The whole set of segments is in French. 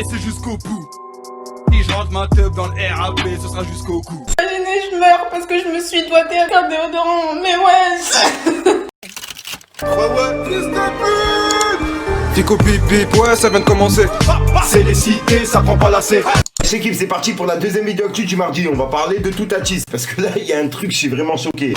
Et c'est jusqu'au bout. Si je rentre ma teub dans le RAP, ce sera jusqu'au cou. Imaginez, je meurs parce que je me suis doigté avec un déodorant. Mais ouais. Fico bip bip, ouais ça vient de commencer. C'est les cités, ça prend pas la C. L'équipe, c'est parti pour la deuxième vidéo actu du mardi. On va parler de tout à cheese. Parce que là, il y a un truc, je suis vraiment choqué.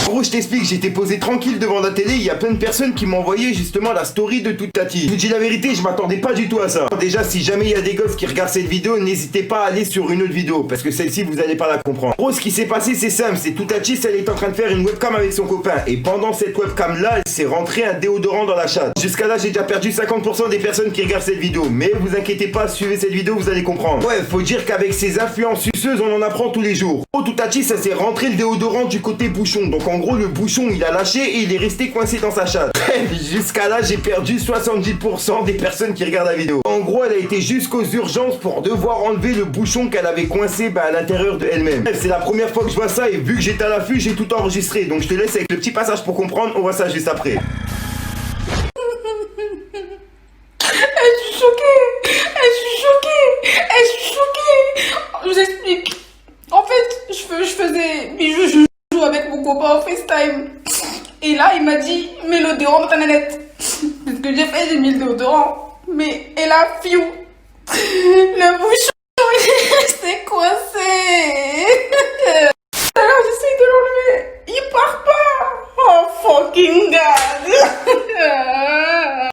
En gros, je t'explique, j'étais posé tranquille devant la télé, il y a plein de personnes qui m'ont envoyé justement la story de Toutati. Je vous dis la vérité, je m'attendais pas du tout à ça. Déjà, si jamais il y a des gosses qui regardent cette vidéo, n'hésitez pas à aller sur une autre vidéo, parce que celle-ci, vous allez pas la comprendre. En gros, ce qui s'est passé, c'est simple, c'est Toutati, elle est en train de faire une webcam avec son copain. Et pendant cette webcam-là, elle s'est rentrée un déodorant dans la chatte. Jusqu'à là, j'ai déjà perdu 50% des personnes qui regardent cette vidéo. Mais vous inquiétez pas, suivez cette vidéo, vous allez comprendre. Ouais, faut dire qu'avec ces influences suceuses, on en apprend tous les jours. Oh, Toutati, ça s'est rentré le déodorant du côté bouchon. Donc en gros, le bouchon, il a lâché et il est resté coincé dans sa chatte. Jusqu'à là, j'ai perdu 70% des personnes qui regardent la vidéo. En gros, elle a été jusqu'aux urgences pour devoir enlever le bouchon qu'elle avait coincé à l'intérieur de elle-même. C'est la première fois que je vois ça et vu que j'étais à l'affût, j'ai tout enregistré. Donc je te laisse avec le petit passage pour comprendre, on voit ça juste après. Je suis choquée. Je suis choquée. Je vous explique. En fait, je faisais... Je joue avec mon copain en FaceTime. Et là, il m'a dit, mets le déodorant dans ta nanette. C'est ce que j'ai fait, j'ai mis le déodorant. Mais, et là, fiou. Le bouchon, il est resté coincé. Alors, j'essaye de l'enlever. Il part pas. Oh, fucking god.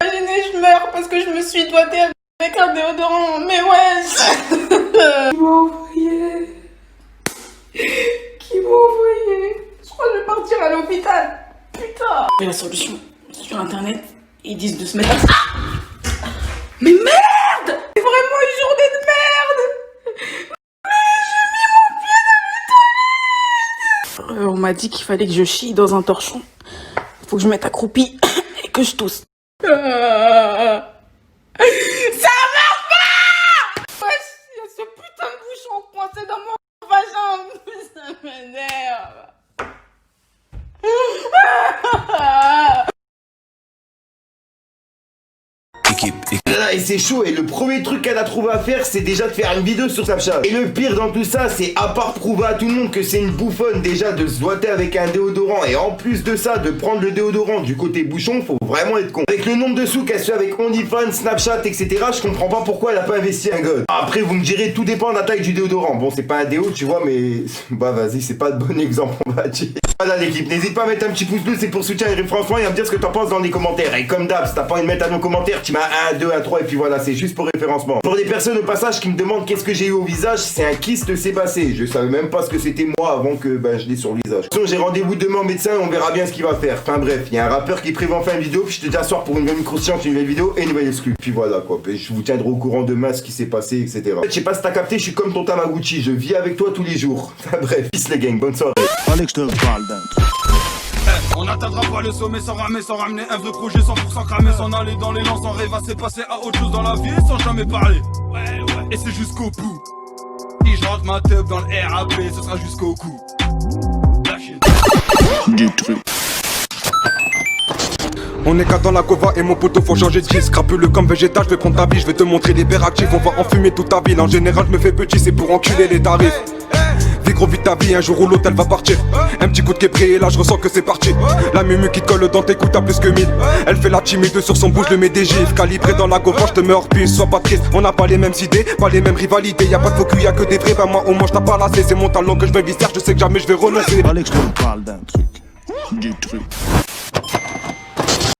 Imaginez, je meurs parce que je me suis doigté avec un déodorant. Mais ouais. Qui m'a envoyé? Qui m'a envoyé? Je crois que je vais partir à l'hôpital. Putain. Et la solution, sur internet, ils disent de se mettre à ça. Mais merde! C'est vraiment une journée de merde! Mais j'ai mis mon pied dans les toilettes! On m'a dit qu'il fallait que je chie dans un torchon. Faut que je mette accroupi et que je tousse. Ça marche pas! Wesh, il y a ce putain de bouchon coincé dans mon vagin. Ça m'énerve. Et c'est chaud et le premier truc qu'elle a trouvé à faire c'est déjà de faire une vidéo sur Snapchat. Et le pire dans tout ça c'est à part prouver à tout le monde que c'est une bouffonne déjà de se doiter avec un déodorant et en plus de ça de prendre le déodorant du côté bouchon, faut vraiment être con. Avec le nombre de sous qu'elle se fait avec OnlyFans, Snapchat etc, je comprends pas pourquoi elle a pas investi un god. Après vous me direz tout dépend de la taille du déodorant. Bon c'est pas un déo tu vois mais bah vas-y c'est pas le bon exemple on va dire. Voilà l'équipe, n'hésite pas à mettre un petit pouce bleu, c'est pour soutien et franchement et à me dire ce que t'en penses dans les commentaires. Et comme d'hab, si t'as pas envie de mettre à nos commentaires, tu mets 1, 2, 1, 3 et puis voilà, c'est juste pour référencement. Pour des personnes au passage qui me demandent qu'est-ce que j'ai eu au visage, c'est un kyste sébacé. Je savais même pas ce que c'était moi avant que je l'ai sur le visage. De toute façon, j'ai rendez-vous demain au médecin, on verra bien ce qu'il va faire. Enfin bref, il y a un rappeur qui prévoit enfin une vidéo, puis je te dis à soir pour une nouvelle micro-science, une nouvelle vidéo et une nouvelle exclue. Puis voilà quoi, puis je vous tiendrai au courant demain ce qui s'est passé, etc. En fait, je sais pas si t'as capté, je suis comme ton Tamagotchi, je vis avec toi tous les jours. Enfin bref, peace les gang, bonne soirée. Fallait que je te parle d'un truc. On n'atteindra pas le sommet sans ramer, sans ramener un vrai projet 100% cramé, sans aller dans les lances, sans rêve à passer à autre chose dans la vie sans jamais parler. Ouais. Et c'est jusqu'au bout. Si je rentre ma teub dans le RAP, ce sera jusqu'au cou. Du truc. On est qu'à dans la cova et mon poteau faut changer de disque. Crapule comme végétal, je vais prendre ta vie, je vais te montrer les verres actifs. On va enfumer toute ta ville, en général je me fais petit, c'est pour enculer les tarifs. Vis gros vite ta vie, un jour où l'hôtel va partir. Un petit coup de képré et là je ressens que c'est parti. La mumu qui te colle dans tes coups t'as plus que 1000. Elle fait la timide sur son bouche, je mets des gifs. Calibré dans la gova, je te mets hors piste, sois pas triste. On n'a pas les mêmes idées, pas les mêmes rivalités. Y'a pas de faux cul, y'a que des vrais, ben moi au moins je t'ai pas lassé. C'est mon talent que je vais visser, je sais que jamais je vais renoncer. Fallait que je te parle d'un truc. Du truc.